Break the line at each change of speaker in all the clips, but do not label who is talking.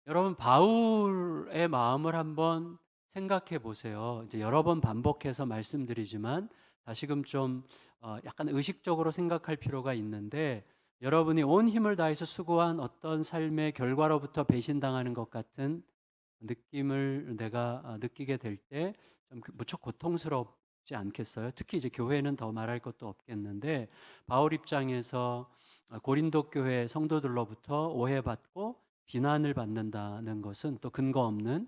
여러분 바울의 마음을 한번 생각해 보세요. 이제 여러 번 반복해서 말씀드리지만 다시금 좀 약간 의식적으로 생각할 필요가 있는데 여러분이 온 힘을 다해서 수고한 어떤 삶의 결과로부터 배신당하는 것 같은 느낌을 내가 느끼게 될 때 좀 무척 고통스럽지 않겠어요? 특히 이제 교회는 더 말할 것도 없겠는데 바울 입장에서 고린도 교회 성도들로부터 오해받고 비난을 받는다는 것은 또 근거 없는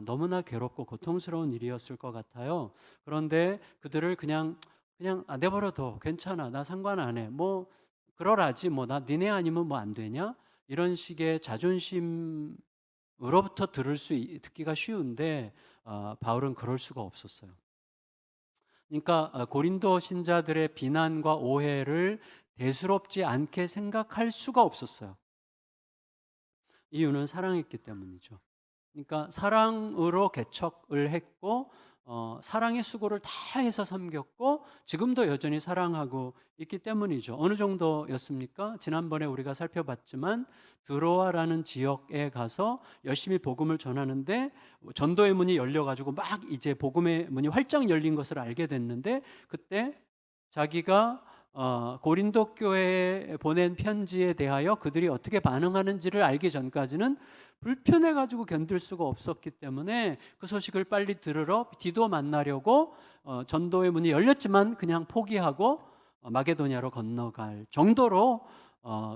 너무나 괴롭고 고통스러운 일이었을 것 같아요. 그런데 그들을 그냥 내버려둬 괜찮아 나 상관 안 해 뭐 그러라지 뭐 나 니네 아니면 뭐 안 되냐 이런 식의 자존심으로부터 듣기가 쉬운데 바울은 그럴 수가 없었어요. 그러니까 고린도 신자들의 비난과 오해를 대수롭지 않게 생각할 수가 없었어요. 이유는 사랑했기 때문이죠. 그러니까 사랑으로 개척을 했고 사랑의 수고를 다해서 섬겼고 지금도 여전히 사랑하고 있기 때문이죠. 어느 정도였습니까? 지난번에 우리가 살펴봤지만 드로아라는 지역에 가서 열심히 복음을 전하는데 전도의 문이 열려가지고 막 이제 복음의 문이 활짝 열린 것을 알게 됐는데 그때 자기가 고린도 교회에 보낸 편지에 대하여 그들이 어떻게 반응하는지를 알기 전까지는 불편해 가지고 견딜 수가 없었기 때문에 그 소식을 빨리 들으러 디도 만나려고 전도의 문이 열렸지만 그냥 포기하고 마게도냐로 건너갈 정도로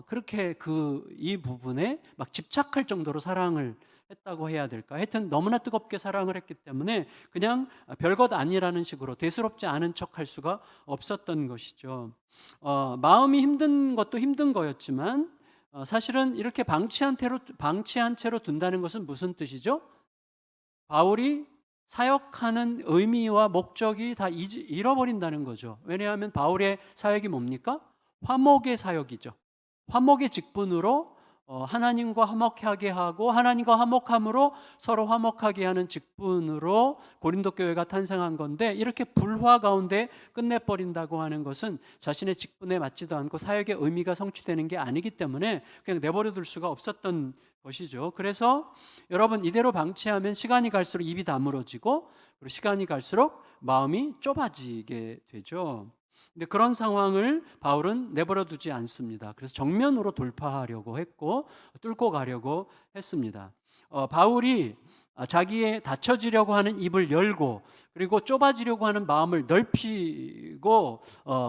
그렇게 이 부분에 막 집착할 정도로 사랑을 했다고 해야 될까? 하여튼 너무나 뜨겁게 사랑을 했기 때문에 그냥 별것 아니라는 식으로 대수롭지 않은 척할 수가 없었던 것이죠. 마음이 힘든 것도 힘든 거였지만 사실은 이렇게 방치한 채로 둔다는 것은 무슨 뜻이죠? 바울이 사역하는 의미와 목적이 다 잃어버린다는 거죠. 왜냐하면 바울의 사역이 뭡니까? 화목의 사역이죠. 화목의 직분으로 하나님과 화목하게 하고 하나님과 화목함으로 서로 화목하게 하는 직분으로 고린도 교회가 탄생한 건데 이렇게 불화 가운데 끝내버린다고 하는 것은 자신의 직분에 맞지도 않고 사역의 의미가 성취되는 게 아니기 때문에 그냥 내버려둘 수가 없었던 것이죠. 그래서 여러분 이대로 방치하면 시간이 갈수록 입이 다물어지고 그리고 시간이 갈수록 마음이 좁아지게 되죠. 근데 그런 상황을 바울은 내버려 두지 않습니다. 그래서 정면으로 돌파하려고 했고 뚫고 가려고 했습니다. 바울이 자기의 닫혀지려고 하는 입을 열고 그리고 좁아지려고 하는 마음을 넓히고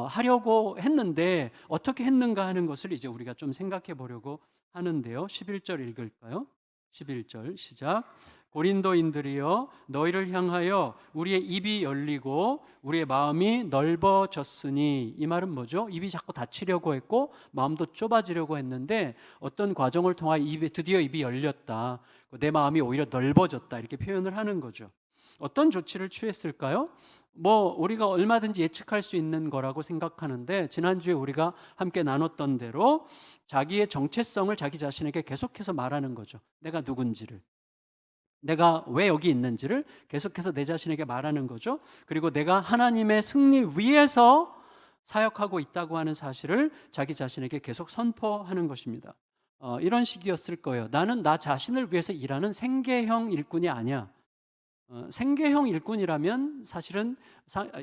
하려고 했는데 어떻게 했는가 하는 것을 이제 우리가 좀 생각해 보려고 하는데요. 11절 읽을까요? 11절 시작. 고린도인들이여 너희를 향하여 우리의 입이 열리고 우리의 마음이 넓어졌으니 이 말은 뭐죠? 입이 자꾸 닫히려고 했고 마음도 좁아지려고 했는데 어떤 과정을 통하여 드디어 입이 열렸다. 내 마음이 오히려 넓어졌다. 이렇게 표현을 하는 거죠. 어떤 조치를 취했을까요? 뭐 우리가 얼마든지 예측할 수 있는 거라고 생각하는데 지난주에 우리가 함께 나눴던 대로 자기의 정체성을 자기 자신에게 계속해서 말하는 거죠. 내가 누군지를. 내가 왜 여기 있는지를 계속해서 내 자신에게 말하는 거죠. 그리고 내가 하나님의 승리 위에서 사역하고 있다고 하는 사실을 자기 자신에게 계속 선포하는 것입니다. 이런 식이었을 거예요. 나는 나 자신을 위해서 일하는 생계형 일꾼이 아니야. 생계형 일꾼이라면 사실은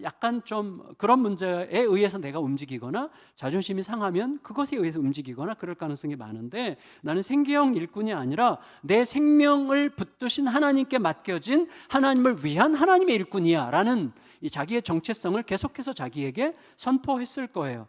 약간 좀 그런 문제에 의해서 내가 움직이거나 자존심이 상하면 그것에 의해서 움직이거나 그럴 가능성이 많은데 나는 생계형 일꾼이 아니라 내 생명을 붙드신 하나님께 맡겨진 하나님을 위한 하나님의 일꾼이야 라는 이 자기의 정체성을 계속해서 자기에게 선포했을 거예요.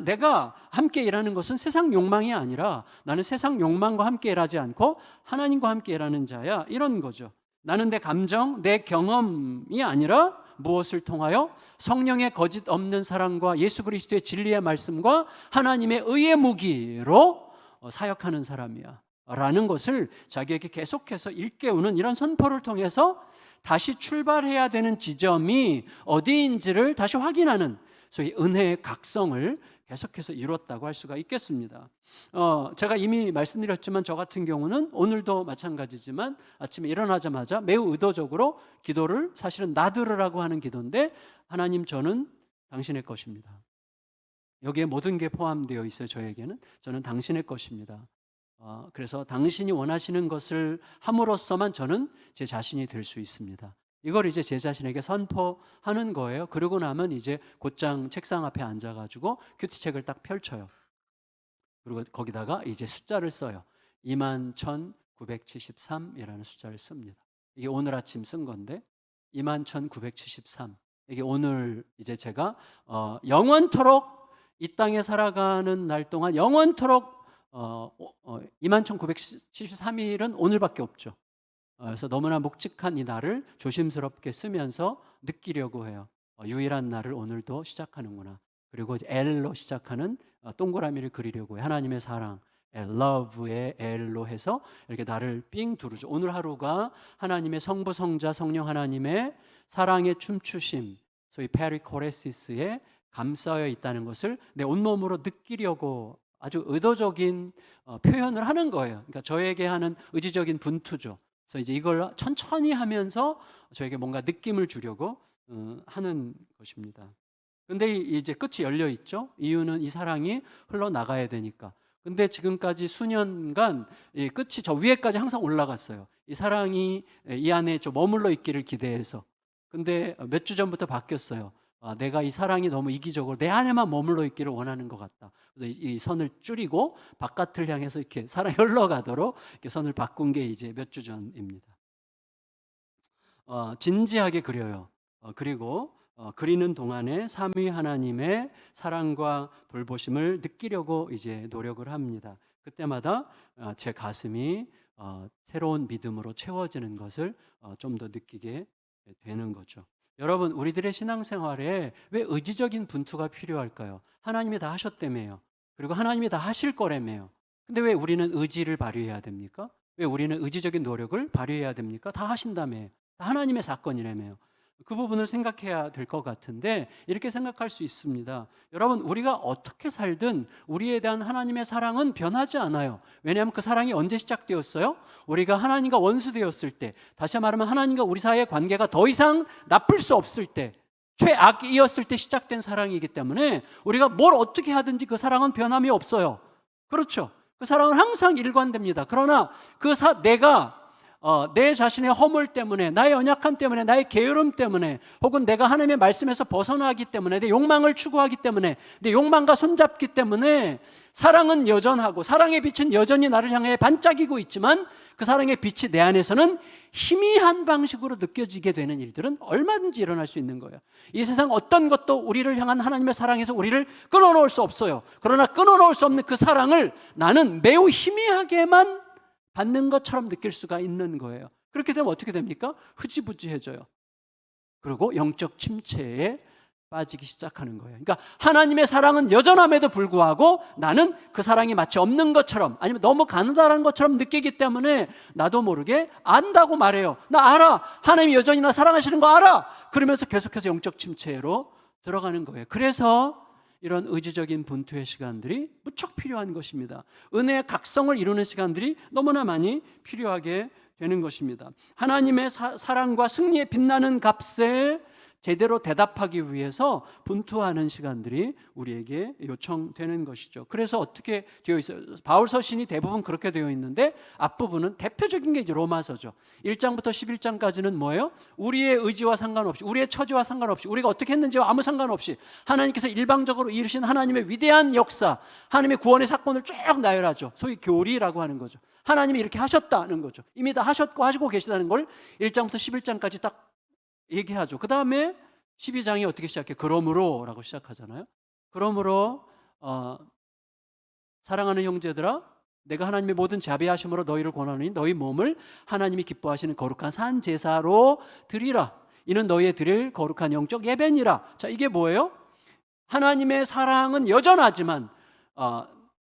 내가 함께 일하는 것은 세상 욕망이 아니라 나는 세상 욕망과 함께 일하지 않고 하나님과 함께 일하는 자야 이런 거죠. 나는 내 감정, 내 경험이 아니라 무엇을 통하여 성령의 거짓 없는 사랑과 예수 그리스도의 진리의 말씀과 하나님의 의의 무기로 사역하는 사람이야 라는 것을 자기에게 계속해서 일깨우는 이런 선포를 통해서 다시 출발해야 되는 지점이 어디인지를 다시 확인하는 소위 은혜의 각성을 계속해서 이뤘다고 할 수가 있겠습니다. 제가 이미 말씀드렸지만 저 같은 경우는 오늘도 마찬가지지만 아침에 일어나자마자 매우 의도적으로 기도를 사실은 나들으라고 하는 기도인데 하나님 저는 당신의 것입니다. 여기에 모든 게 포함되어 있어요. 저에게는 저는 당신의 것입니다. 그래서 당신이 원하시는 것을 함으로써만 저는 제 자신이 될 수 있습니다. 이걸 이제 제 자신에게 선포하는 거예요. 그러고 나면 이제 곧장 책상 앞에 앉아가지고 큐티책을 딱 펼쳐요. 그리고 거기다가 이제 숫자를 써요. 21,973이라는 숫자를 씁니다. 이게 오늘 아침 쓴 건데 21,973. 이게 오늘 이제 제가 영원토록 이 땅에 살아가는 날 동안 영원토록 21,973일은 오늘밖에 없죠. 그래서 너무나 묵직한 이 날을 조심스럽게 쓰면서 느끼려고 해요. 유일한 날을 오늘도 시작하는구나. 그리고 L로 시작하는 동그라미를 그리려고 해요. 하나님의 사랑, love의 L로 해서 이렇게 나를 삥 두르죠. 오늘 하루가 하나님의 성부, 성자, 성령 하나님의 사랑의 춤추심, 소위 페리코레시스에 감싸여 있다는 것을 내 온몸으로 느끼려고 아주 의도적인 표현을 하는 거예요. 그러니까 저에게 하는 의지적인 분투죠. 그래서 이제 이걸 천천히 하면서 저에게 뭔가 느낌을 주려고 하는 것입니다. 근데 이제 끝이 열려 있죠. 이유는 이 사랑이 흘러나가야 되니까. 근데 지금까지 수년간 이 끝이 저 위에까지 항상 올라갔어요. 이 사랑이 이 안에 좀 머물러 있기를 기대해서. 근데 몇 주 전부터 바뀌었어요. 내가 이 사랑이 너무 이기적으로 내 안에만 머물러 있기를 원하는 것 같다. 그래서 이 선을 줄이고 바깥을 향해서 이렇게 사랑이 흘러가도록 이렇게 선을 바꾼 게 이제 몇 주 전입니다. 진지하게 그려요. 그리고 그리는 동안에 삼위 하나님의 사랑과 돌보심을 느끼려고 이제 노력을 합니다. 그때마다 제 가슴이 새로운 믿음으로 채워지는 것을 좀 더 느끼게 되는 거죠. 여러분, 우리들의 신앙생활에 왜 의지적인 분투가 필요할까요? 하나님이 다 하셨다며요. 그리고 하나님이 다 하실 거라며요. 근데 왜 우리는 의지를 발휘해야 됩니까? 왜 우리는 의지적인 노력을 발휘해야 됩니까? 다 하신다며요. 다 하나님의 사건이라며요. 그 부분을 생각해야 될 것 같은데 이렇게 생각할 수 있습니다. 여러분, 우리가 어떻게 살든 우리에 대한 하나님의 사랑은 변하지 않아요. 왜냐하면 그 사랑이 언제 시작되었어요? 우리가 하나님과 원수되었을 때, 다시 말하면 하나님과 우리 사이의 관계가 더 이상 나쁠 수 없을 때, 최악이었을 때 시작된 사랑이기 때문에 우리가 뭘 어떻게 하든지 그 사랑은 변함이 없어요. 그렇죠? 그 사랑은 항상 일관됩니다. 그러나 내가 내 자신의 허물 때문에, 나의 연약함 때문에, 나의 게으름 때문에, 혹은 내가 하나님의 말씀에서 벗어나기 때문에, 내 욕망을 추구하기 때문에, 내 욕망과 손잡기 때문에 사랑은 여전하고 사랑의 빛은 여전히 나를 향해 반짝이고 있지만 그 사랑의 빛이 내 안에서는 희미한 방식으로 느껴지게 되는 일들은 얼마든지 일어날 수 있는 거예요. 이 세상 어떤 것도 우리를 향한 하나님의 사랑에서 우리를 끊어놓을 수 없어요. 그러나 끊어놓을 수 없는 그 사랑을 나는 매우 희미하게만 받는 것처럼 느낄 수가 있는 거예요. 그렇게 되면 어떻게 됩니까? 흐지부지해져요. 그리고 영적 침체에 빠지기 시작하는 거예요. 그러니까 하나님의 사랑은 여전함에도 불구하고 나는 그 사랑이 마치 없는 것처럼, 아니면 너무 가느다란 것처럼 느끼기 때문에 나도 모르게 안다고 말해요. 나 알아. 하나님이 여전히 나 사랑하시는 거 알아. 그러면서 계속해서 영적 침체로 들어가는 거예요. 그래서 이런 의지적인 분투의 시간들이 무척 필요한 것입니다. 은혜의 각성을 이루는 시간들이 너무나 많이 필요하게 되는 것입니다. 하나님의 사랑과 승리에 빛나는 값에 제대로 대답하기 위해서 분투하는 시간들이 우리에게 요청되는 것이죠. 그래서 어떻게 되어 있어요? 바울 서신이 대부분 그렇게 되어 있는데 앞부분은 대표적인 게 이제 로마서죠. 1장부터 11장까지는 뭐예요? 우리의 의지와 상관없이, 우리의 처지와 상관없이, 우리가 어떻게 했는지와 아무 상관없이 하나님께서 일방적으로 이루신 하나님의 위대한 역사, 하나님의 구원의 사건을 쭉 나열하죠. 소위 교리라고 하는 거죠. 하나님이 이렇게 하셨다는 거죠. 이미 다 하셨고 하시고 계시다는 걸 1장부터 11장까지 딱 얘기하죠. 그 다음에 12장이 어떻게 시작해요? 그러므로 라고 시작하잖아요. 그러므로 사랑하는 형제들아, 내가 하나님의 모든 자비하심으로 너희를 권하노니 너희 몸을 하나님이 기뻐하시는 거룩한 산 제사로 드리라. 이는 너희의 드릴 거룩한 영적 예배니라. 자, 이게 뭐예요? 하나님의 사랑은 여전하지만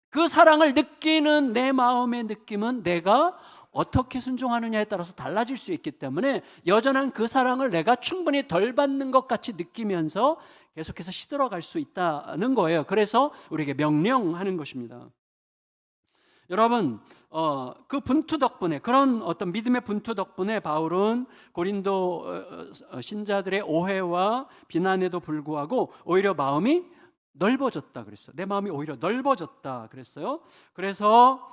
그 사랑을 느끼는 내 마음의 느낌은 내가 어떻게 순종하느냐에 따라서 달라질 수 있기 때문에 여전한 그 사랑을 내가 충분히 덜 받는 것 같이 느끼면서 계속해서 시들어갈 수 있다는 거예요. 그래서 우리에게 명령하는 것입니다. 여러분, 그 분투 덕분에, 그런 어떤 믿음의 분투 덕분에 바울은 고린도 신자들의 오해와 비난에도 불구하고 오히려 마음이 넓어졌다 그랬어요. 내 마음이 오히려 넓어졌다 그랬어요. 그래서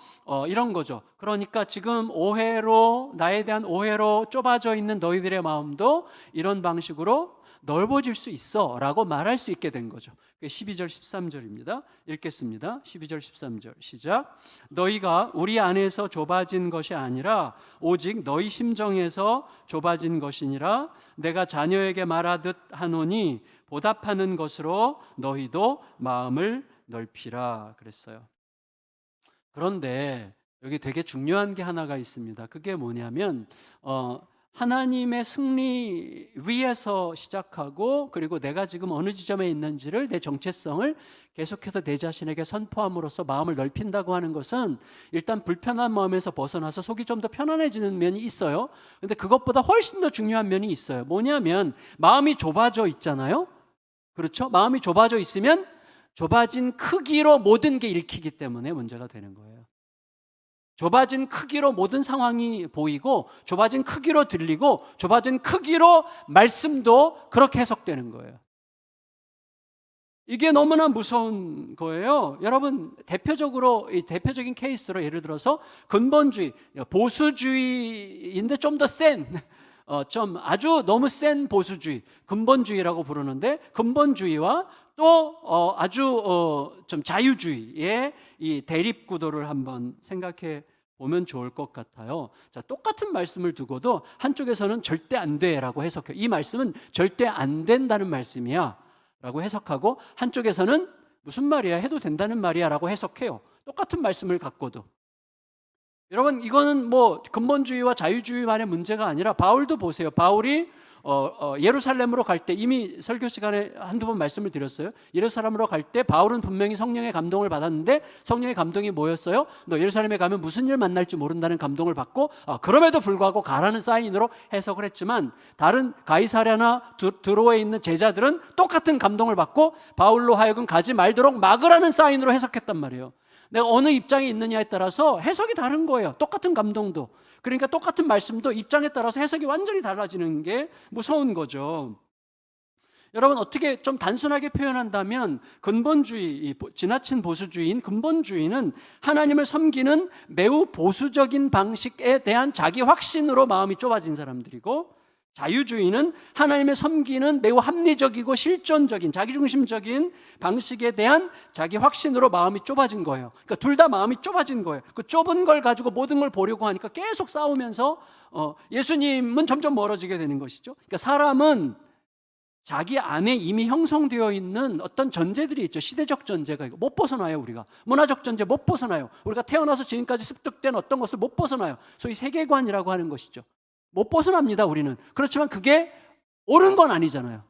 이런 거죠. 그러니까 지금 오해로, 나에 대한 오해로 좁아져 있는 너희들의 마음도 이런 방식으로 넓어질 수 있어 라고 말할 수 있게 된 거죠. 12절 13절입니다. 읽겠습니다. 12절 13절 시작. 너희가 우리 안에서 좁아진 것이 아니라 오직 너희 심정에서 좁아진 것이니라. 내가 자녀에게 말하듯 하노니 보답하는 것으로 너희도 마음을 넓히라 그랬어요. 그런데 여기 되게 중요한 게 하나가 있습니다. 그게 뭐냐면 하나님의 승리 위에서 시작하고, 그리고 내가 지금 어느 지점에 있는지를, 내 정체성을 계속해서 내 자신에게 선포함으로써 마음을 넓힌다고 하는 것은 일단 불편한 마음에서 벗어나서 속이 좀 더 편안해지는 면이 있어요. 근데 그것보다 훨씬 더 중요한 면이 있어요. 뭐냐면 마음이 좁아져 있잖아요. 그렇죠? 마음이 좁아져 있으면 좁아진 크기로 모든 게 읽히기 때문에 문제가 되는 거예요. 좁아진 크기로 모든 상황이 보이고, 좁아진 크기로 들리고, 좁아진 크기로 말씀도 그렇게 해석되는 거예요. 이게 너무나 무서운 거예요. 여러분, 대표적인 케이스로 예를 들어서 근본주의, 보수주의인데 좀 더 센, 좀 아주 너무 센 보수주의, 근본주의라고 부르는데, 근본주의와 또 아주 좀 자유주의의 이 대립 구도를 한번 생각해 보면 좋을 것 같아요. 자, 똑같은 말씀을 두고도 한쪽에서는 절대 안 돼라고 해석해요. 이 말씀은 절대 안 된다는 말씀이야 라고 해석하고, 한쪽에서는 무슨 말이야, 해도 된다는 말이야 라고 해석해요. 똑같은 말씀을 갖고도. 여러분, 이거는 뭐 근본주의와 자유주의만의 문제가 아니라 바울도 보세요. 바울이 예루살렘으로 갈 때, 이미 설교 시간에 한두 번 말씀을 드렸어요. 예루살렘으로 갈 때 바울은 분명히 성령의 감동을 받았는데, 성령의 감동이 뭐였어요? 너 예루살렘에 가면 무슨 일 만날지 모른다는 감동을 받고, 그럼에도 불구하고 가라는 사인으로 해석을 했지만, 다른 가이사랴나 드로에 있는 제자들은 똑같은 감동을 받고 바울로 하여금 가지 말도록 막으라는 사인으로 해석했단 말이에요. 내가 어느 입장에 있느냐에 따라서 해석이 다른 거예요. 똑같은 감동도. 그러니까 똑같은 말씀도 입장에 따라서 해석이 완전히 달라지는 게 무서운 거죠. 여러분, 어떻게 좀 단순하게 표현한다면, 근본주의, 지나친 보수주의인 근본주의는 하나님을 섬기는 매우 보수적인 방식에 대한 자기 확신으로 마음이 좁아진 사람들이고, 자유주의는 하나님을 섬기는 매우 합리적이고 실존적인, 자기중심적인 방식에 대한 자기 확신으로 마음이 좁아진 거예요. 그러니까 둘 다 마음이 좁아진 거예요. 그 좁은 걸 가지고 모든 걸 보려고 하니까 계속 싸우면서 예수님은 점점 멀어지게 되는 것이죠. 그러니까 사람은 자기 안에 이미 형성되어 있는 어떤 전제들이 있죠. 시대적 전제가 있고 못 벗어나요. 우리가 문화적 전제 못 벗어나요. 우리가 태어나서 지금까지 습득된 어떤 것을 못 벗어나요. 소위 세계관이라고 하는 것이죠. 못 벗어납니다. 우리는. 그렇지만 그게 옳은 건 아니잖아요.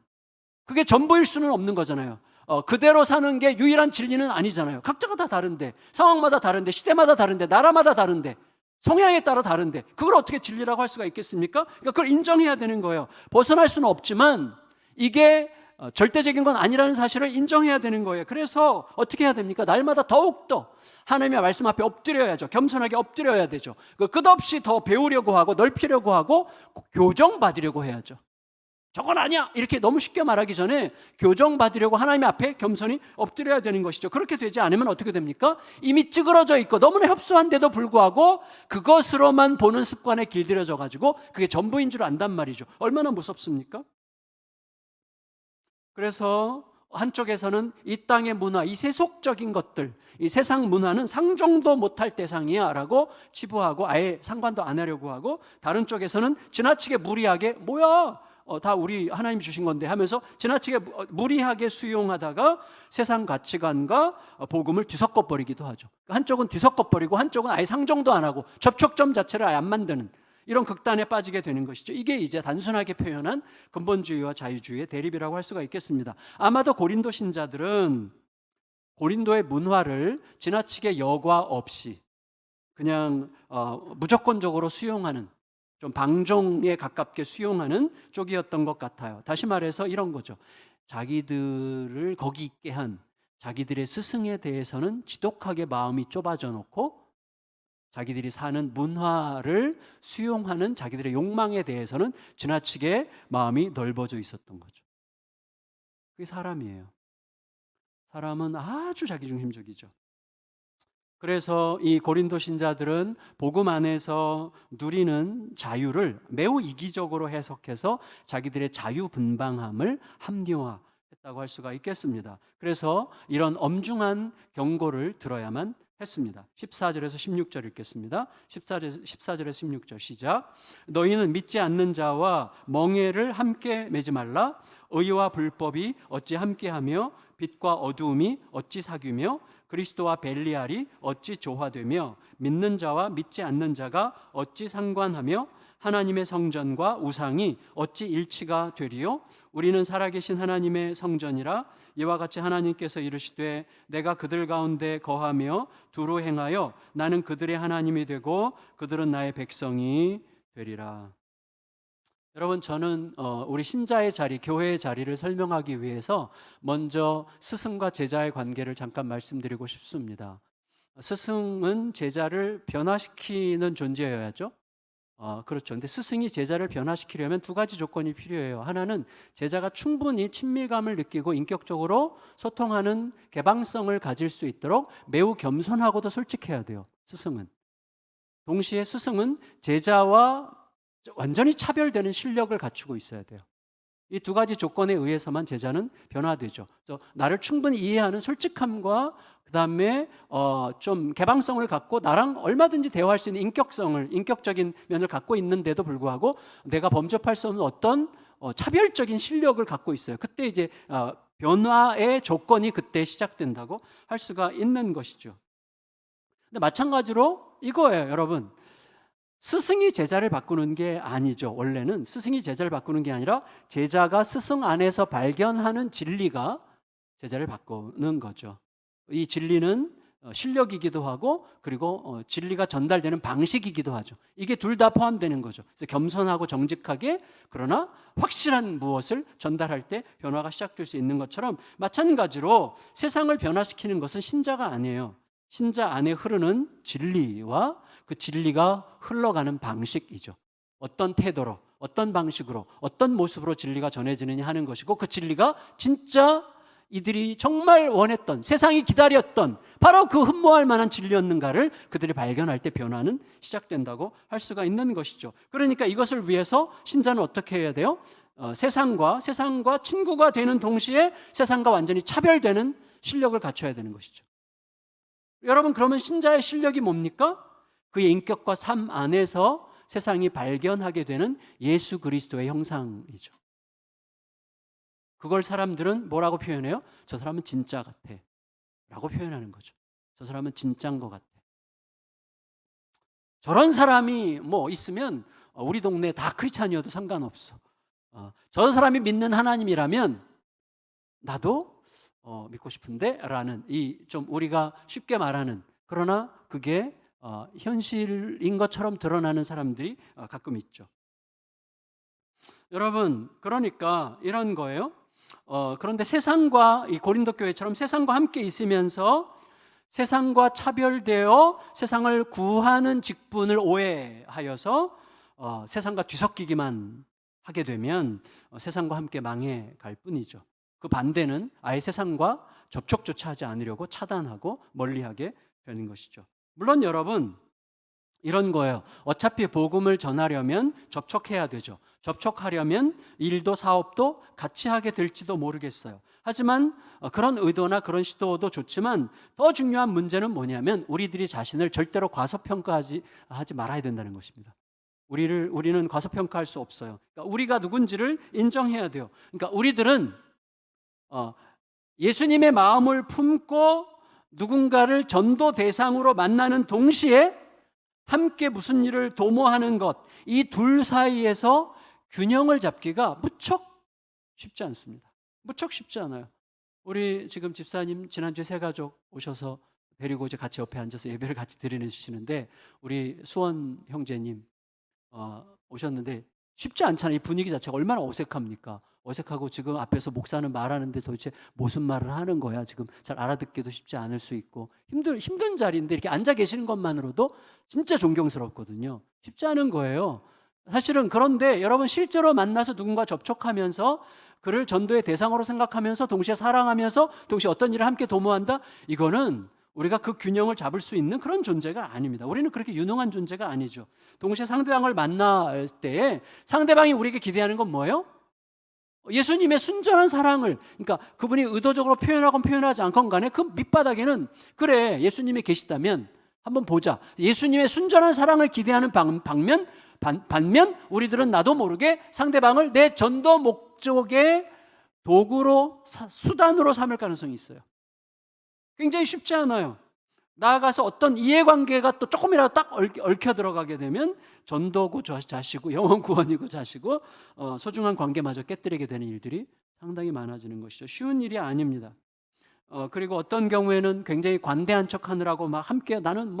그게 전부일 수는 없는 거잖아요. 그대로 사는 게 유일한 진리는 아니잖아요. 각자가 다 다른데, 상황마다 다른데, 시대마다 다른데, 나라마다 다른데, 성향에 따라 다른데, 그걸 어떻게 진리라고 할 수가 있겠습니까? 그러니까 그걸 인정해야 되는 거예요. 벗어날 수는 없지만 이게 절대적인 건 아니라는 사실을 인정해야 되는 거예요. 그래서 어떻게 해야 됩니까? 날마다 더욱더 하나님의 말씀 앞에 엎드려야죠. 겸손하게 엎드려야 되죠. 끝없이 더 배우려고 하고 넓히려고 하고 교정받으려고 해야죠. 저건 아니야 이렇게 너무 쉽게 말하기 전에 교정받으려고 하나님 앞에 겸손히 엎드려야 되는 것이죠. 그렇게 되지 않으면 어떻게 됩니까? 이미 찌그러져 있고 너무나 협소한데도 불구하고 그것으로만 보는 습관에 길들여져 가지고 그게 전부인 줄 안단 말이죠. 얼마나 무섭습니까? 그래서 한쪽에서는 이 땅의 문화, 이 세속적인 것들, 이 세상 문화는 상종도 못할 대상이야 라고 치부하고 아예 상관도 안 하려고 하고, 다른 쪽에서는 지나치게 무리하게 뭐야 다 우리 하나님 주신 건데 하면서 지나치게 무리하게 수용하다가 세상 가치관과 복음을 뒤섞어버리기도 하죠. 한쪽은 뒤섞어버리고 한쪽은 아예 상종도 안 하고 접촉점 자체를 아예 안 만드는 이런 극단에 빠지게 되는 것이죠. 이게 이제 단순하게 표현한 근본주의와 자유주의의 대립이라고 할 수가 있겠습니다. 아마도 고린도 신자들은 고린도의 문화를 지나치게 여과 없이 그냥 무조건적으로 수용하는, 좀 방종에 가깝게 수용하는 쪽이었던 것 같아요. 다시 말해서 이런 거죠. 자기들을 거기 있게 한 자기들의 스승에 대해서는 지독하게 마음이 좁아져 놓고, 자기들이 사는 문화를 수용하는 자기들의 욕망에 대해서는 지나치게 마음이 넓어져 있었던 거죠. 그게 사람이에요. 사람은 아주 자기중심적이죠. 그래서 이 고린도 신자들은 복음 안에서 누리는 자유를 매우 이기적으로 해석해서 자기들의 자유분방함을 합리화했다고 할 수가 있겠습니다. 그래서 이런 엄중한 경고를 들어야만 했습니다. 14절에서 16절 읽겠습니다. 14절에서 16절 시작. 너희는 믿지 않는 자와 멍에를 함께 매지 말라. 의와 불법이 어찌 함께하며 빛과 어두움이 어찌 사귀며 그리스도와 벨리알이 어찌 조화되며 믿는 자와 믿지 않는 자가 어찌 상관하며 하나님의 성전과 우상이 어찌 일치가 되리요. 우리는 살아계신 하나님의 성전이라. 이와 같이 하나님께서 이르시되 내가 그들 가운데 거하며 두루 행하여 나는 그들의 하나님이 되고 그들은 나의 백성이 되리라. 여러분, 저는 우리 신자의 자리, 교회의 자리를 설명하기 위해서 먼저 스승과 제자의 관계를 잠깐 말씀드리고 싶습니다. 스승은 제자를 변화시키는 존재여야죠. 그렇죠. 근데 스승이 제자를 변화시키려면 두 가지 조건이 필요해요. 하나는 제자가 충분히 친밀감을 느끼고 인격적으로 소통하는 개방성을 가질 수 있도록 매우 겸손하고도 솔직해야 돼요. 스승은. 동시에 스승은 제자와 완전히 차별되는 실력을 갖추고 있어야 돼요. 이 두 가지 조건에 의해서만 제자는 변화되죠. 나를 충분히 이해하는 솔직함과 그다음에 좀 개방성을 갖고 나랑 얼마든지 대화할 수 있는 인격적인 면을 갖고 있는데도 불구하고 내가 범접할 수 없는 어떤 차별적인 실력을 갖고 있어요. 그때 이제 변화의 조건이 그때 시작된다고 할 수가 있는 것이죠. 근데 마찬가지로 이거예요, 여러분. 스승이 제자를 바꾸는 게 아니죠. 원래는 스승이 제자를 바꾸는 게 아니라 제자가 스승 안에서 발견하는 진리가 제자를 바꾸는 거죠. 이 진리는 실력이기도 하고 그리고 진리가 전달되는 방식이기도 하죠. 이게 둘 다 포함되는 거죠. 그래서 겸손하고 정직하게 그러나 확실한 무엇을 전달할 때 변화가 시작될 수 있는 것처럼 마찬가지로 세상을 변화시키는 것은 신자가 아니에요. 신자 안에 흐르는 진리와 그 진리가 흘러가는 방식이죠. 어떤 태도로, 어떤 방식으로, 어떤 모습으로 진리가 전해지느냐 하는 것이고 그 진리가 진짜 이들이 정말 원했던, 세상이 기다렸던 바로 그 흠모할 만한 진리였는가를 그들이 발견할 때 변화는 시작된다고 할 수가 있는 것이죠. 그러니까 이것을 위해서 신자는 어떻게 해야 돼요? 세상과 친구가 되는 동시에 세상과 완전히 차별되는 실력을 갖춰야 되는 것이죠. 여러분, 그러면 신자의 실력이 뭡니까? 그의 인격과 삶 안에서 세상이 발견하게 되는 예수 그리스도의 형상이죠. 그걸 사람들은 뭐라고 표현해요? 저 사람은 진짜 같아 라고 표현하는 거죠. 저 사람은 진짜인 것 같아. 저런 사람이 뭐 있으면 우리 동네 다 크리스찬이어도 상관없어. 저 사람이 믿는 하나님이라면 나도 믿고 싶은데 라는 이 좀 우리가 쉽게 말하는, 그러나 그게 현실인 것처럼 드러나는 사람들이 가끔 있죠. 여러분, 그러니까 이런 거예요. 그런데 세상과 이 고린도 교회처럼 세상과 함께 있으면서 세상과 차별되어 세상을 구하는 직분을 오해하여서 세상과 뒤섞이기만 하게 되면 세상과 함께 망해 갈 뿐이죠. 그 반대는 아예 세상과 접촉조차 하지 않으려고 차단하고 멀리하게 되는 것이죠. 물론 여러분, 이런 거예요. 어차피 복음을 전하려면 접촉해야 되죠. 접촉하려면 일도 사업도 같이 하게 될지도 모르겠어요. 하지만 그런 의도나 그런 시도도 좋지만 더 중요한 문제는 뭐냐면 우리들이 자신을 절대로 과소평가하지 말아야 된다는 것입니다. 우리는 과소평가할 수 없어요. 그러니까 우리가 누군지를 인정해야 돼요. 그러니까 우리들은 예수님의 마음을 품고 누군가를 전도 대상으로 만나는 동시에 함께 무슨 일을 도모하는 것, 이 둘 사이에서 균형을 잡기가 무척 쉽지 않습니다. 무척 쉽지 않아요. 우리 지금 집사님 지난주에 세 가족 오셔서 데리고 이제 같이 옆에 앉아서 예배를 같이 드리시는데 우리 수원 형제님 오셨는데 쉽지 않잖아요. 이 분위기 자체가 얼마나 어색합니까? 어색하고 지금 앞에서 목사는 말하는데 도대체 무슨 말을 하는 거야? 지금 잘 알아듣기도 쉽지 않을 수 있고 힘든 자리인데 이렇게 앉아 계시는 것만으로도 진짜 존경스럽거든요. 쉽지 않은 거예요. 사실은. 그런데 여러분 실제로 만나서 누군가 접촉하면서 그를 전도의 대상으로 생각하면서 동시에 사랑하면서 동시에 어떤 일을 함께 도모한다? 이거는 우리가 그 균형을 잡을 수 있는 그런 존재가 아닙니다. 우리는 그렇게 유능한 존재가 아니죠. 동시에 상대방을 만날 때에 상대방이 우리에게 기대하는 건 뭐예요? 예수님의 순전한 사랑을, 그러니까 그분이 의도적으로 표현하건 표현하지 않건 간에 그 밑바닥에는 그래, 예수님이 계시다면 한번 보자. 예수님의 순전한 사랑을 기대하는 반면 우리들은 나도 모르게 상대방을 내 전도 목적의 도구로, 수단으로 삼을 가능성이 있어요. 굉장히 쉽지 않아요. 나아가서 어떤 이해관계가 또 조금이라도 딱 얽혀 들어가게 되면 전도고 자시고 영혼 구원이고 자시고 소중한 관계마저 깨뜨리게 되는 일들이 상당히 많아지는 것이죠. 쉬운 일이 아닙니다. 그리고 어떤 경우에는 굉장히 관대한 척 하느라고 막 함께 나는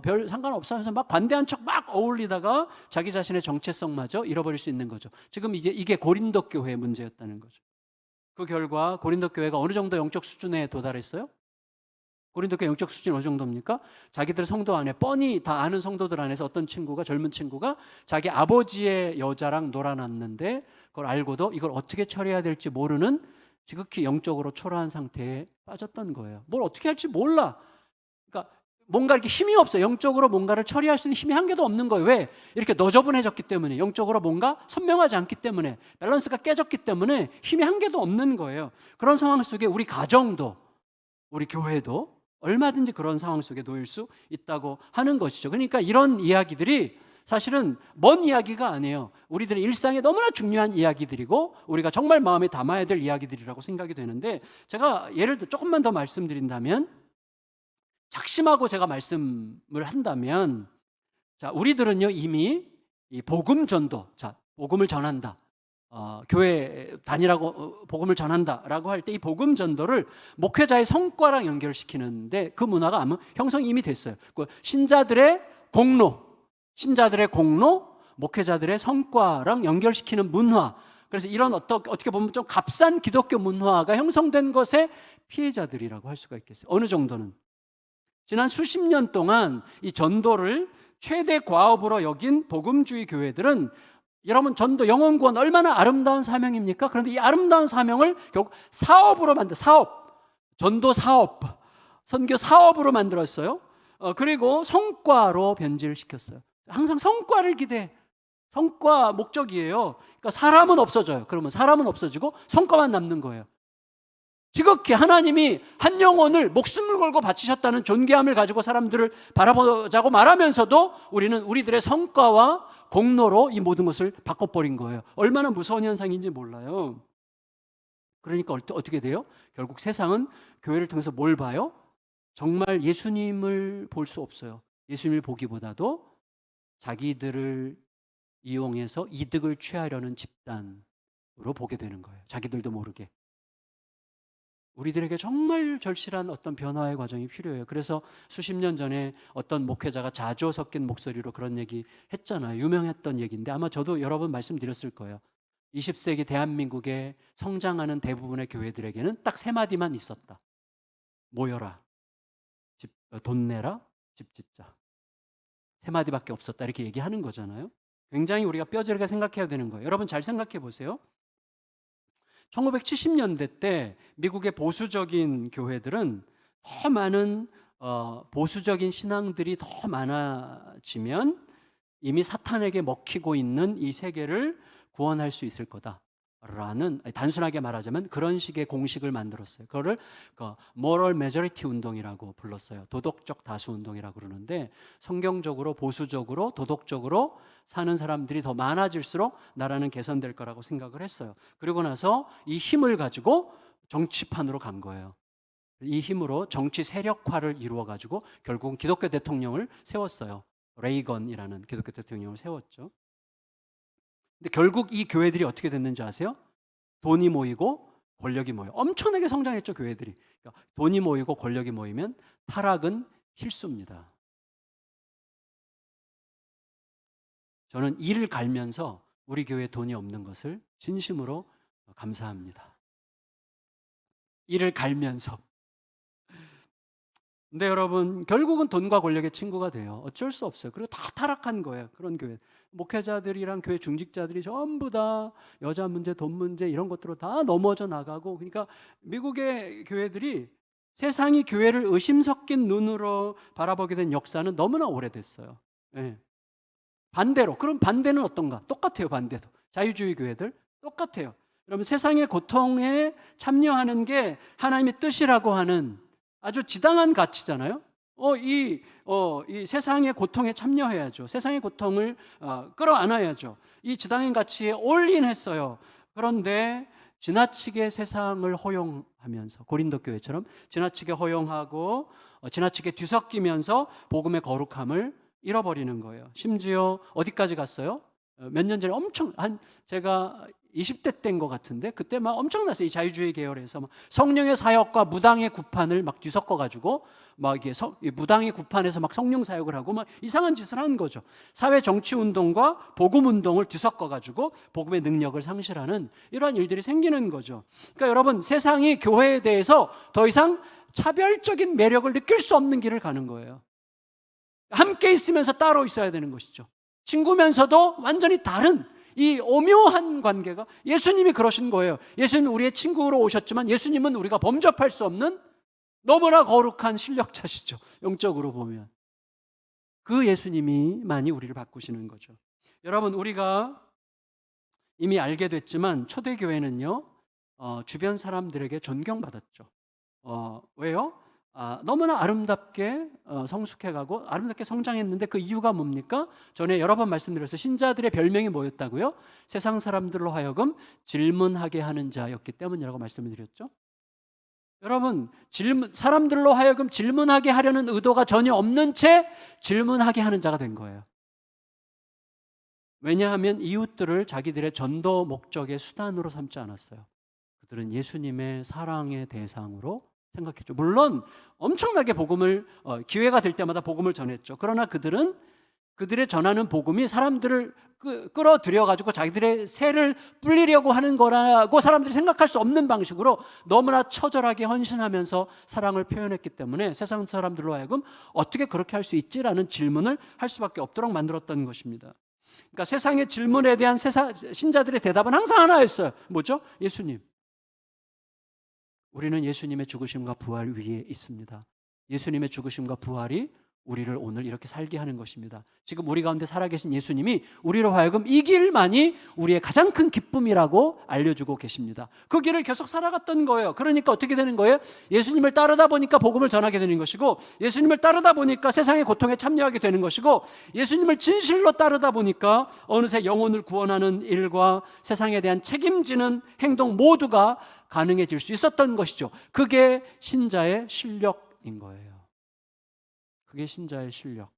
별 상관없어 하면서 막 관대한 척 막 어울리다가 자기 자신의 정체성마저 잃어버릴 수 있는 거죠. 지금 이제 이게 고린도 교회의 문제였다는 거죠. 그 결과 고린도 교회가 어느 정도 영적 수준에 도달했어요? 고린도 교회 영적 수준이 어느 정도입니까? 자기들 성도 안에 뻔히 다 아는 성도들 안에서 어떤 친구가, 젊은 친구가 자기 아버지의 여자랑 놀아놨는데 그걸 알고도 이걸 어떻게 처리해야 될지 모르는 지극히 영적으로 초라한 상태에 빠졌던 거예요. 뭘 어떻게 할지 몰라. 그러니까 뭔가 이렇게 힘이 없어요. 영적으로 뭔가를 처리할 수 있는 힘이 한 개도 없는 거예요. 왜? 이렇게 너저분해졌기 때문에, 영적으로 뭔가 선명하지 않기 때문에, 밸런스가 깨졌기 때문에 힘이 한 개도 없는 거예요. 그런 상황 속에 우리 가정도, 우리 교회도 얼마든지 그런 상황 속에 놓일 수 있다고 하는 것이죠. 그러니까 이런 이야기들이 사실은 먼 이야기가 아니에요. 우리들의 일상에 너무나 중요한 이야기들이고 우리가 정말 마음에 담아야 될 이야기들이라고 생각이 되는데, 제가 예를 들어 조금만 더 말씀드린다면, 작심하고 제가 말씀을 한다면, 자, 우리들은요 이미 이 복음 전도, 자, 복음을 전한다, 교회 다니라고 복음을 전한다라고 할 때 이 복음 전도를 목회자의 성과랑 연결시키는데 그 문화가 아마 형성이 이미 됐어요. 그 신자들의 공로, 목회자들의 성과랑 연결시키는 문화. 그래서 이런 어떻게 보면 좀 값싼 기독교 문화가 형성된 것의 피해자들이라고 할 수가 있겠어요. 어느 정도는 지난 수십 년 동안 이 전도를 최대 과업으로 여긴 복음주의 교회들은, 여러분, 전도 영혼 구원 얼마나 아름다운 사명입니까? 그런데 이 아름다운 사명을 결국 사업으로 전도 사업, 선교 사업으로 만들었어요. 그리고 성과로 변질시켰어요. 항상 성과를 기대해. 성과 목적이에요. 그러니까 사람은 없어져요. 그러면 사람은 없어지고 성과만 남는 거예요. 지극히 하나님이 한 영혼을 목숨을 걸고 바치셨다는 존귀함을 가지고 사람들을 바라보자고 말하면서도 우리는 우리들의 성과와 공로로 이 모든 것을 바꿔버린 거예요. 얼마나 무서운 현상인지 몰라요. 그러니까 어떻게 돼요? 결국 세상은 교회를 통해서 뭘 봐요? 정말 예수님을 볼 수 없어요. 예수님을 보기보다도 자기들을 이용해서 이득을 취하려는 집단으로 보게 되는 거예요. 자기들도 모르게. 우리들에게 정말 절실한 어떤 변화의 과정이 필요해요. 그래서 수십 년 전에 어떤 목회자가 자조 섞인 목소리로 그런 얘기 했잖아요. 유명했던 얘기인데 아마 저도 여러 번 말씀드렸을 거예요. 20세기 대한민국의 성장하는 대부분의 교회들에게는 딱 세 마디만 있었다. 모여라, 돈 내라, 집 짓자. 세 마디밖에 없었다, 이렇게 얘기하는 거잖아요. 굉장히 우리가 뼈저리게 생각해야 되는 거예요. 여러분 잘 생각해 보세요. 1970년대 때 미국의 보수적인 교회들은 더 많은 보수적인 신앙들이 더 많아지면 이미 사탄에게 먹히고 있는 이 세계를 구원할 수 있을 거다라는, 단순하게 말하자면 그런 식의 공식을 만들었어요. 그거를 moral majority 운동이라고 불렀어요. 도덕적 다수 운동이라고 그러는데, 성경적으로 보수적으로 도덕적으로 사는 사람들이 더 많아질수록 나라는 개선될 거라고 생각을 했어요. 그리고 나서 이 힘을 가지고 정치판으로 간 거예요. 이 힘으로 정치 세력화를 이루어 가지고 결국은 기독교 대통령을 세웠어요. 레이건이라는 기독교 대통령을 세웠죠. 근데 결국 이 교회들이 어떻게 됐는지 아세요? 돈이 모이고 권력이 모여. 엄청나게 성장했죠, 교회들이. 그러니까 돈이 모이고 권력이 모이면 타락은 필수입니다. 저는 이를 갈면서 우리 교회에 돈이 없는 것을 진심으로 감사합니다. 이를 갈면서. 근데 여러분, 결국은 돈과 권력의 친구가 돼요. 어쩔 수 없어요. 그리고 다 타락한 거예요, 그런 교회. 목회자들이랑 교회 중직자들이 전부 다 여자 문제, 돈 문제 이런 것들로 다 넘어져 나가고, 그러니까 미국의 교회들이 세상이 교회를 의심 섞인 눈으로 바라보게 된 역사는 너무나 오래됐어요. 예. 반대로, 그럼 반대는 어떤가? 똑같아요. 반대도 자유주의 교회들 똑같아요. 여러분, 세상의 고통에 참여하는 게 하나님의 뜻이라고 하는 아주 지당한 가치잖아요. 이 세상의 고통에 참여해야죠. 세상의 고통을 끌어안아야죠. 이 지당한 가치에 올인했어요. 그런데 지나치게 세상을 허용하면서, 고린도 교회처럼 지나치게 허용하고 지나치게 뒤섞이면서 복음의 거룩함을 잃어버리는 거예요. 심지어 어디까지 갔어요? 몇 년 전에 제가 20대 때인 것 같은데, 그때 막 엄청났어요. 이 자유주의 계열에서 막 성령의 사역과 무당의 구판을 막 뒤섞어가지고 막 이게 무당의 구판에서 막 성령 사역을 하고 막 이상한 짓을 한 거죠. 사회 정치 운동과 복음 운동을 뒤섞어가지고 복음의 능력을 상실하는 이러한 일들이 생기는 거죠. 그러니까 여러분, 세상이 교회에 대해서 더 이상 차별적인 매력을 느낄 수 없는 길을 가는 거예요. 함께 있으면서 따로 있어야 되는 것이죠. 친구면서도 완전히 다른 이 오묘한 관계가, 예수님이 그러신 거예요. 예수님은 우리의 친구로 오셨지만 예수님은 우리가 범접할 수 없는 너무나 거룩한 실력자시죠. 영적으로 보면 그 예수님이 많이 우리를 바꾸시는 거죠. 여러분, 우리가 이미 알게 됐지만 초대교회는요 주변 사람들에게 존경받았죠. 왜요? 너무나 아름답게 성숙해가고 아름답게 성장했는데 그 이유가 뭡니까? 전에 여러 번 말씀드렸어요. 신자들의 별명이 뭐였다고요? 세상 사람들로 하여금 질문하게 하는 자였기 때문이라고 말씀을 드렸죠. 여러분, 사람들로 하여금 질문하게 하려는 의도가 전혀 없는 채 질문하게 하는 자가 된 거예요. 왜냐하면 이웃들을 자기들의 전도 목적의 수단으로 삼지 않았어요. 그들은 예수님의 사랑의 대상으로 생각했죠. 물론 엄청나게 복음을 기회가 될 때마다 복음을 전했죠. 그러나 그들의 전하는 복음이 사람들을 끌어들여 가지고 자기들의 새를 불리려고 하는 거라고 사람들이 생각할 수 없는 방식으로 너무나 처절하게 헌신하면서 사랑을 표현했기 때문에 세상 사람들로 하여금 어떻게 그렇게 할 수 있지라는 질문을 할 수밖에 없도록 만들었던 것입니다. 그러니까 세상의 질문에 대한 신자들의 대답은 항상 하나였어요. 뭐죠? 예수님. 우리는 예수님의 죽으심과 부활 위에 있습니다. 예수님의 죽으심과 부활이 우리를 오늘 이렇게 살게 하는 것입니다. 지금 우리 가운데 살아계신 예수님이 우리로 하여금 이 길만이 우리의 가장 큰 기쁨이라고 알려주고 계십니다. 그 길을 계속 살아갔던 거예요. 그러니까 어떻게 되는 거예요? 예수님을 따르다 보니까 복음을 전하게 되는 것이고, 예수님을 따르다 보니까 세상의 고통에 참여하게 되는 것이고, 예수님을 진실로 따르다 보니까 어느새 영혼을 구원하는 일과 세상에 대한 책임지는 행동 모두가 가능해질 수 있었던 것이죠. 그게 신자의 실력인 거예요. 그게 신자의 실력.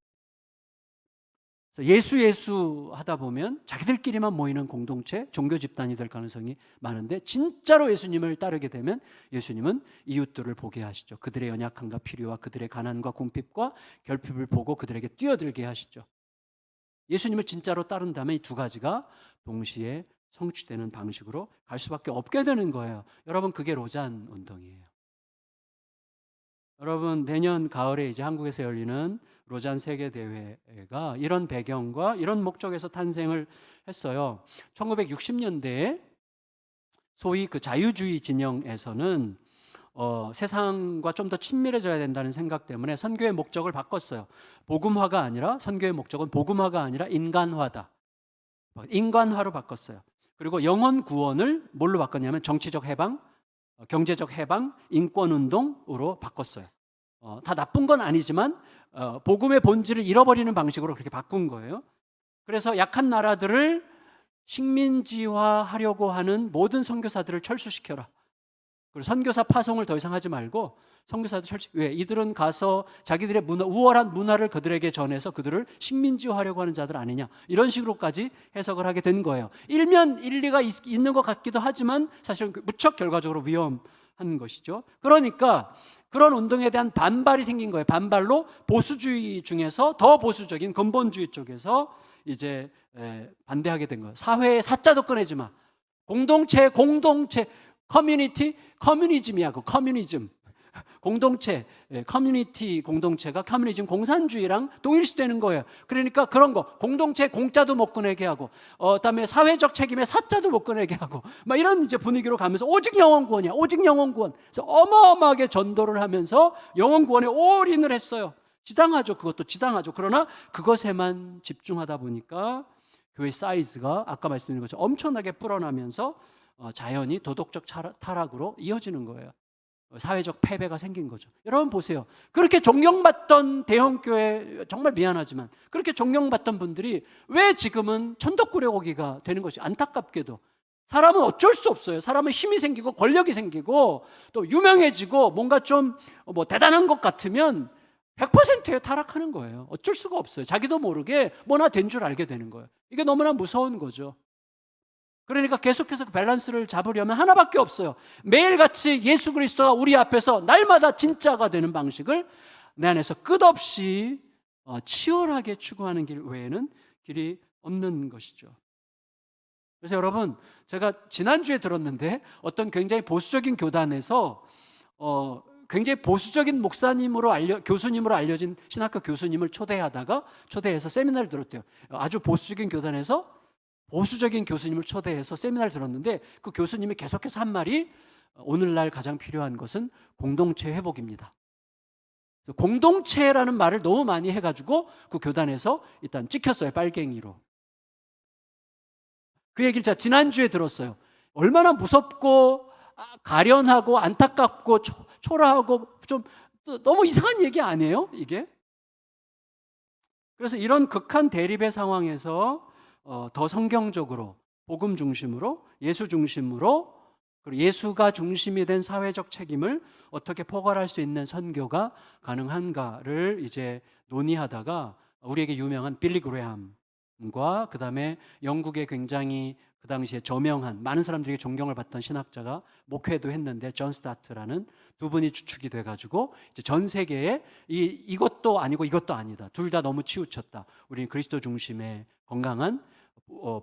예수 하다 보면 자기들끼리만 모이는 공동체, 종교 집단이 될 가능성이 많은데, 진짜로 예수님을 따르게 되면 예수님은 이웃들을 보게 하시죠. 그들의 연약함과 필요와 그들의 가난과 궁핍과 결핍을 보고 그들에게 뛰어들게 하시죠. 예수님을 진짜로 따른다면 이 두 가지가 동시에 성취되는 방식으로 갈 수밖에 없게 되는 거예요. 여러분, 그게 로잔 운동이에요. 여러분, 내년 가을에 이제 한국에서 열리는 로잔 세계대회가 이런 배경과 이런 목적에서 탄생을 했어요. 1960년대에 소위 그 자유주의 진영에서는 세상과 좀 더 친밀해져야 된다는 생각 때문에 선교의 목적을 바꿨어요. 복음화가 아니라, 선교의 목적은 복음화가 아니라 인간화다. 인간화로 바꿨어요. 그리고 영혼 구원을 뭘로 바꿨냐면 정치적 해방, 경제적 해방, 인권운동으로 바꿨어요. 다 나쁜 건 아니지만 복음의 본질을 잃어버리는 방식으로 그렇게 바꾼 거예요. 그래서 약한 나라들을 식민지화하려고 하는 모든 선교사들을 철수시켜라. 그리고 선교사 파송을 더 이상 하지 말고 선교사들 왜? 이들은 가서 자기들의 우월한 문화를 그들에게 전해서 그들을 식민지화하려고 하는 자들 아니냐, 이런 식으로까지 해석을 하게 된 거예요. 일면 일리가 있는 것 같기도 하지만 사실은 무척 결과적으로 위험한 것이죠. 그러니까 그런 운동에 대한 반발이 생긴 거예요. 반발로 보수주의 중에서 더 보수적인 근본주의 쪽에서 이제 반대하게 된 거예요. 사회의 사자도 꺼내지 마. 공동체, 커뮤니즘이야. 그 커뮤니즘. 공동체, 커뮤니티 공동체가 커뮤니즘 공산주의랑 동일시되는 거예요. 그러니까 그런 거 공동체 공짜도 못 꺼내게 하고 그다음에 사회적 책임에 사자도 못 꺼내게 하고 막 이런 이제 분위기로 가면서 오직 영혼 구원이야. 오직 영혼 구원. 그래서 어마어마하게 전도를 하면서 영혼 구원에 올인을 했어요. 지당하죠. 그것도 지당하죠. 그러나 그것에만 집중하다 보니까 교회 사이즈가 아까 말씀드린 것처럼 엄청나게 불어나면서 자연히 도덕적 타락으로 이어지는 거예요. 사회적 패배가 생긴 거죠. 여러분 보세요. 그렇게 존경받던 대형교회, 정말 미안하지만 그렇게 존경받던 분들이 왜 지금은 천덕꾸러기가 되는 것이 안타깝게도. 사람은 어쩔 수 없어요. 사람은 힘이 생기고 권력이 생기고 또 유명해지고 뭔가 좀 대단한 것 같으면 100%에 타락하는 거예요. 어쩔 수가 없어요. 자기도 모르게 뭐나 된 줄 알게 되는 거예요. 이게 너무나 무서운 거죠. 그러니까 계속해서 그 밸런스를 잡으려면 하나밖에 없어요. 매일같이 예수 그리스도가 우리 앞에서 날마다 진짜가 되는 방식을 내 안에서 끝없이 치열하게 추구하는 길 외에는 길이 없는 것이죠. 그래서 여러분, 제가 지난주에 들었는데 어떤 굉장히 보수적인 교단에서 굉장히 보수적인 목사님으로 교수님으로 알려진 신학교 교수님을 초대해서 세미나를 들었대요. 아주 보수적인 교단에서 보수적인 교수님을 초대해서 세미나를 들었는데 그 교수님이 계속해서 한 말이 오늘날 가장 필요한 것은 공동체 회복입니다. 공동체라는 말을 너무 많이 해가지고 그 교단에서 일단 찍혔어요. 빨갱이로. 그 얘기를 제가 지난주에 들었어요. 얼마나 무섭고 가련하고 안타깝고 초라하고 좀 너무 이상한 얘기 아니에요? 이게? 그래서 이런 극한 대립의 상황에서 더 성경적으로 복음 중심으로 예수 중심으로 그리고 예수가 중심이 된 사회적 책임을 어떻게 포괄할 수 있는 선교가 가능한가를 이제 논의하다가 우리에게 유명한 빌리 그레함과 그다음에 영국의 굉장히 그 당시에 저명한 많은 사람들에게 존경을 받던 신학자가 목회도 했는데 존 스타트라는 두 분이 주축이 돼가지고 이제 전 세계에 이것도 아니고 이것도 아니다. 둘 다 너무 치우쳤다. 우리는 그리스도 중심의 건강한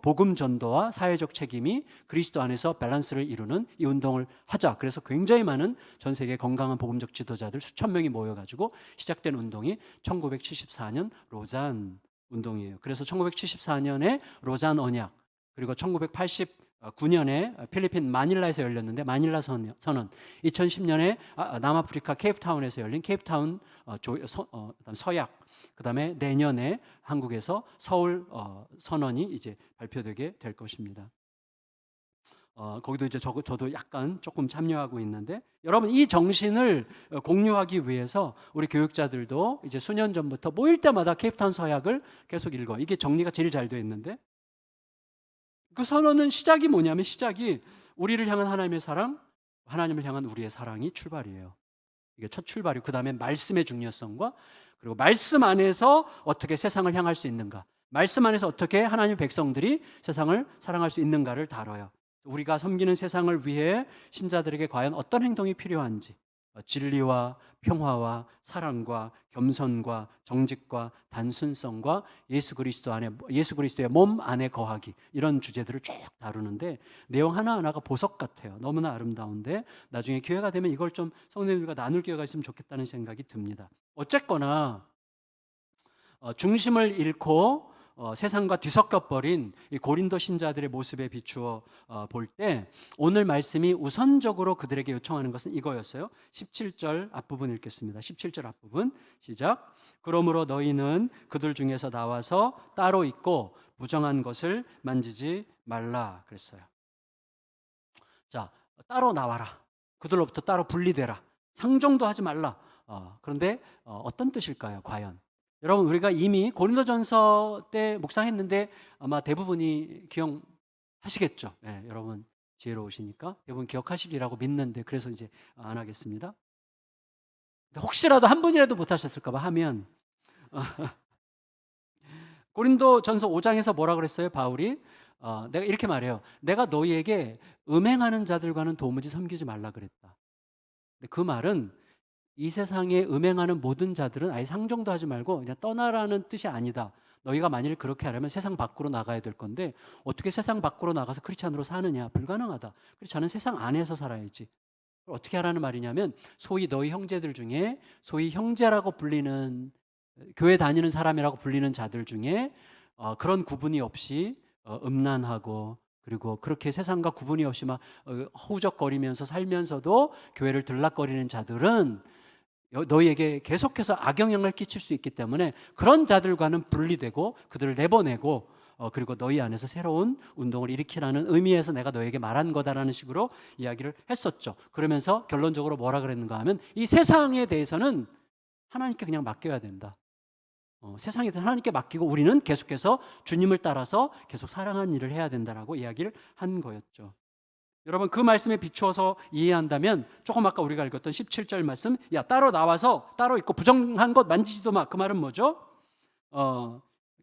복음 전도와 사회적 책임이 그리스도 안에서 밸런스를 이루는 이 운동을 하자. 그래서 굉장히 많은 전 세계 건강한 복음적 지도자들 수천 명이 모여가지고 시작된 운동이 1974년 로잔 운동이에요. 그래서 1974년에 로잔 언약 그리고 1989년에 필리핀 마닐라에서 열렸는데 마닐라 선언 2010년에 남아프리카 케이프타운에서 열린 케이프타운 서약 그다음에 내년에 한국에서 서울 선언이 이제 발표되게 될 것입니다. 거기도 이제 저도 약간 조금 참여하고 있는데 여러분 이 정신을 공유하기 위해서 우리 교육자들도 이제 수년 전부터 모일 때마다 케이프타운 서약을 계속 읽어. 이게 정리가 제일 잘 되어 있는데 그 선언은 시작이 뭐냐면 시작이 우리를 향한 하나님의 사랑, 하나님을 향한 우리의 사랑이 출발이에요. 이게 첫 출발이고 그 다음에 말씀의 중요성과 그리고 말씀 안에서 어떻게 세상을 향할 수 있는가, 말씀 안에서 어떻게 하나님의 백성들이 세상을 사랑할 수 있는가를 다뤄요. 우리가 섬기는 세상을 위해 신자들에게 과연 어떤 행동이 필요한지, 진리와 평화와 사랑과 겸손과 정직과 단순성과 예수 그리스도의 몸 안에 거하기, 이런 주제들을 쭉 다루는데 내용 하나하나가 보석 같아요. 너무나 아름다운데 나중에 기회가 되면 이걸 좀 성도님들과 나눌 기회가 있으면 좋겠다는 생각이 듭니다. 어쨌거나 중심을 잃고 세상과 뒤섞여버린 이 고린도 신자들의 모습에 비추어 볼 때 오늘 말씀이 우선적으로 그들에게 요청하는 것은 이거였어요. 17절 앞부분 읽겠습니다. 17절 앞부분 시작. 그러므로 너희는 그들 중에서 나와서 따로 있고 부정한 것을 만지지 말라 그랬어요. 자, 따로 나와라. 그들로부터 따로 분리되라. 상종도 하지 말라. 그런데 어떤 뜻일까요? 과연? 여러분 우리가 이미 고린도전서 때 묵상했는데 아마 대부분이 기억하시겠죠. 네, 여러분 지혜로우시니까 대부분 기억하시리라고 믿는데 그래서 이제 안 하겠습니다. 혹시라도 한 분이라도 못하셨을까 봐 하면 고린도전서 5장에서 뭐라 그랬어요? 바울이 내가 이렇게 말해요. 내가 너희에게 음행하는 자들과는 도무지 섬기지 말라 그랬다. 근데 그 말은 이 세상에 음행하는 모든 자들은 아예 상종도 하지 말고 그냥 떠나라는 뜻이 아니다. 너희가 만일 그렇게 하려면 세상 밖으로 나가야 될 건데 어떻게 세상 밖으로 나가서 크리스찬으로 사느냐? 불가능하다. 그렇지 않은 세상 안에서 살아야지. 어떻게 하라는 말이냐면 소위 너희 형제들 중에 소위 형제라고 불리는 교회 다니는 사람이라고 불리는 자들 중에 그런 구분이 없이 음란하고 그리고 그렇게 세상과 구분이 없이 막 허우적거리면서 살면서도 교회를 들락거리는 자들은 너희에게 계속해서 악영향을 끼칠 수 있기 때문에 그런 자들과는 분리되고 그들을 내보내고 그리고 너희 안에서 새로운 운동을 일으키라는 의미에서 내가 너에게 말한 거다라는 식으로 이야기를 했었죠. 그러면서 결론적으로 뭐라 그랬는가 하면 이 세상에 대해서는 하나님께 그냥 맡겨야 된다. 세상에 대해서 하나님께 맡기고 우리는 계속해서 주님을 따라서 계속 사랑하는 일을 해야 된다라고 이야기를 한 거였죠. 여러분 그 말씀에 비추어서 이해한다면 조금 아까 우리가 읽었던 17절 말씀, 야 따로 나와서 따로 있고 부정한 것 만지지도 마. 그 말은 뭐죠?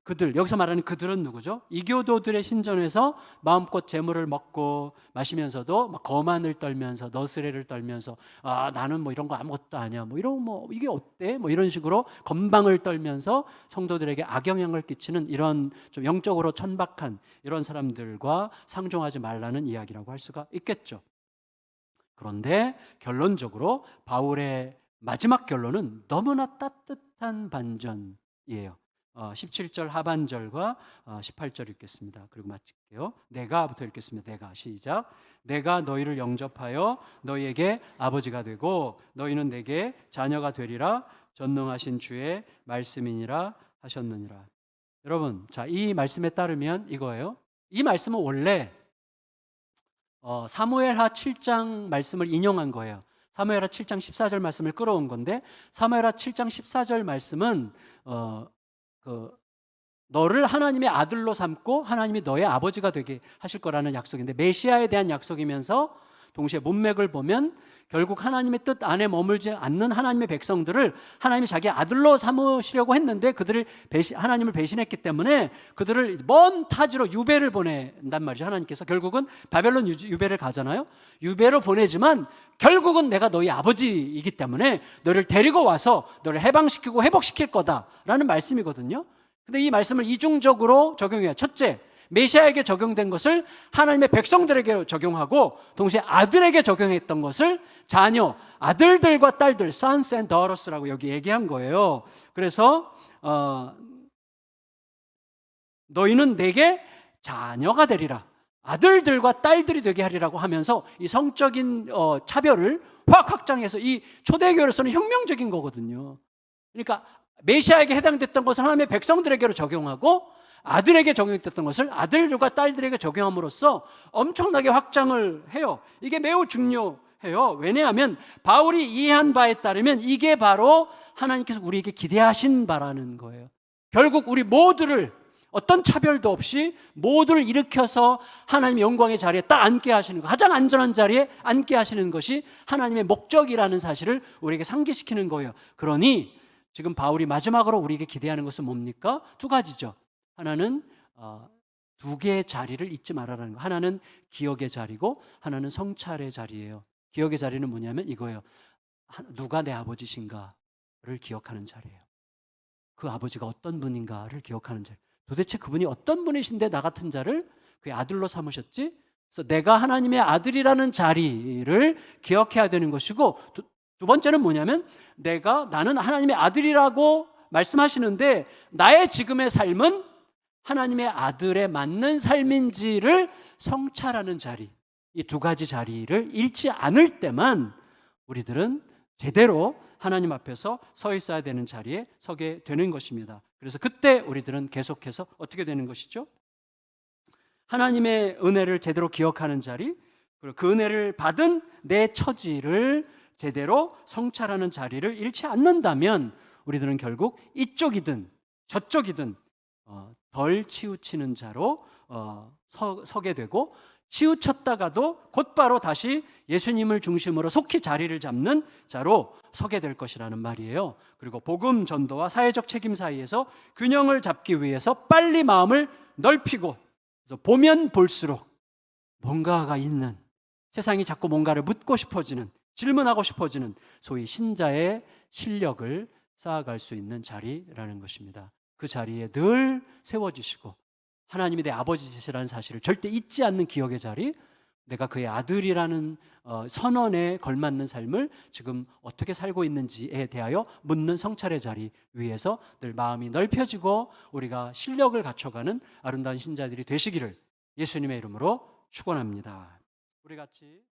그들, 여기서 말하는 그들은 누구죠? 이교도들의 신전에서 마음껏 재물을 먹고 마시면서도 막 거만을 떨면서 너스레를 떨면서 나는 뭐 이런 거 아무것도 아니야 뭐 이런 뭐 이게 어때? 뭐 이런 식으로 건방을 떨면서 성도들에게 악영향을 끼치는 이런 좀 영적으로 천박한 이런 사람들과 상종하지 말라는 이야기라고 할 수가 있겠죠. 그런데 결론적으로 바울의 마지막 결론은 너무나 따뜻한 반전이에요. 17절 하반절과 18절 읽겠습니다. 그리고 마칠게요. 내가부터 읽겠습니다. 내가 시작. 내가 너희를 영접하여 너희에게 아버지가 되고 너희는 내게 자녀가 되리라 전능하신 주의 말씀이니라 하셨느니라. 여러분, 자, 이 말씀에 따르면 이거예요. 이 말씀은 원래 사무엘하 7장 말씀을 인용한 거예요. 사무엘하 7장 14절 말씀을 끌어온 건데 사무엘하 7장 14절 말씀은 너를 하나님의 아들로 삼고 하나님이 너의 아버지가 되게 하실 거라는 약속인데 메시아에 대한 약속이면서 동시에 문맥을 보면 결국 하나님의 뜻 안에 머물지 않는 하나님의 백성들을 하나님이 자기 아들로 삼으시려고 했는데 그들을 하나님을 배신했기 때문에 그들을 먼 타지로 유배를 보낸단 말이죠. 하나님께서 결국은 바벨론 유배를 가잖아요. 유배로 보내지만 결국은 내가 너희 아버지이기 때문에 너를 데리고 와서 너를 해방시키고 회복시킬 거다라는 말씀이거든요. 근데 이 말씀을 이중적으로 적용해요. 첫째, 메시아에게 적용된 것을 하나님의 백성들에게 적용하고 동시에 아들에게 적용했던 것을 자녀, 아들들과 딸들, sons and daughters라고 여기 얘기한 거예요. 그래서 너희는 내게 자녀가 되리라, 아들들과 딸들이 되게 하리라고 하면서 이 성적인 차별을 확 확장해서 이 초대교회로서는 혁명적인 거거든요. 그러니까 메시아에게 해당됐던 것을 하나님의 백성들에게로 적용하고 아들에게 적용됐던 것을 아들들과 딸들에게 적용함으로써 엄청나게 확장을 해요. 이게 매우 중요해요. 왜냐하면 바울이 이해한 바에 따르면 이게 바로 하나님께서 우리에게 기대하신 바라는 거예요. 결국 우리 모두를 어떤 차별도 없이 모두를 일으켜서 하나님의 영광의 자리에 딱 앉게 하시는 것, 가장 안전한 자리에 앉게 하시는 것이 하나님의 목적이라는 사실을 우리에게 상기시키는 거예요. 그러니 지금 바울이 마지막으로 우리에게 기대하는 것은 뭡니까? 두 가지죠. 하나는 두 개의 자리를 잊지 말아라는 거. 하나는 기억의 자리고 하나는 성찰의 자리예요. 기억의 자리는 뭐냐면 이거예요. 누가 내 아버지신가를 기억하는 자리예요. 그 아버지가 어떤 분인가를 기억하는 자리. 도대체 그분이 어떤 분이신데 나 같은 자를 그의 아들로 삼으셨지? 그래서 내가 하나님의 아들이라는 자리를 기억해야 되는 것이고 두 번째는 뭐냐면 나는 하나님의 아들이라고 말씀하시는데 나의 지금의 삶은 하나님의 아들에 맞는 삶인지를 성찰하는 자리, 이 두 가지 자리를 잃지 않을 때만 우리들은 제대로 하나님 앞에서 서 있어야 되는 자리에 서게 되는 것입니다. 그래서 그때 우리들은 계속해서 어떻게 되는 것이죠? 하나님의 은혜를 제대로 기억하는 자리, 그리고 그 은혜를 받은 내 처지를 제대로 성찰하는 자리를 잃지 않는다면 우리들은 결국 이쪽이든 저쪽이든 덜 치우치는 자로 서게 되고 치우쳤다가도 곧바로 다시 예수님을 중심으로 속히 자리를 잡는 자로 서게 될 것이라는 말이에요. 그리고 복음 전도와 사회적 책임 사이에서 균형을 잡기 위해서 빨리 마음을 넓히고 보면 볼수록 뭔가가 있는, 세상이 자꾸 뭔가를 묻고 싶어지는, 질문하고 싶어지는 소위 신자의 실력을 쌓아갈 수 있는 자리라는 것입니다. 그 자리에 늘 세워주시고 하나님이 내 아버지시라는 사실을 절대 잊지 않는 기억의 자리, 내가 그의 아들이라는 선언에 걸맞는 삶을 지금 어떻게 살고 있는지에 대하여 묻는 성찰의 자리 위에서 늘 마음이 넓혀지고 우리가 실력을 갖춰가는 아름다운 신자들이 되시기를 예수님의 이름으로 축원합니다. 우리 같이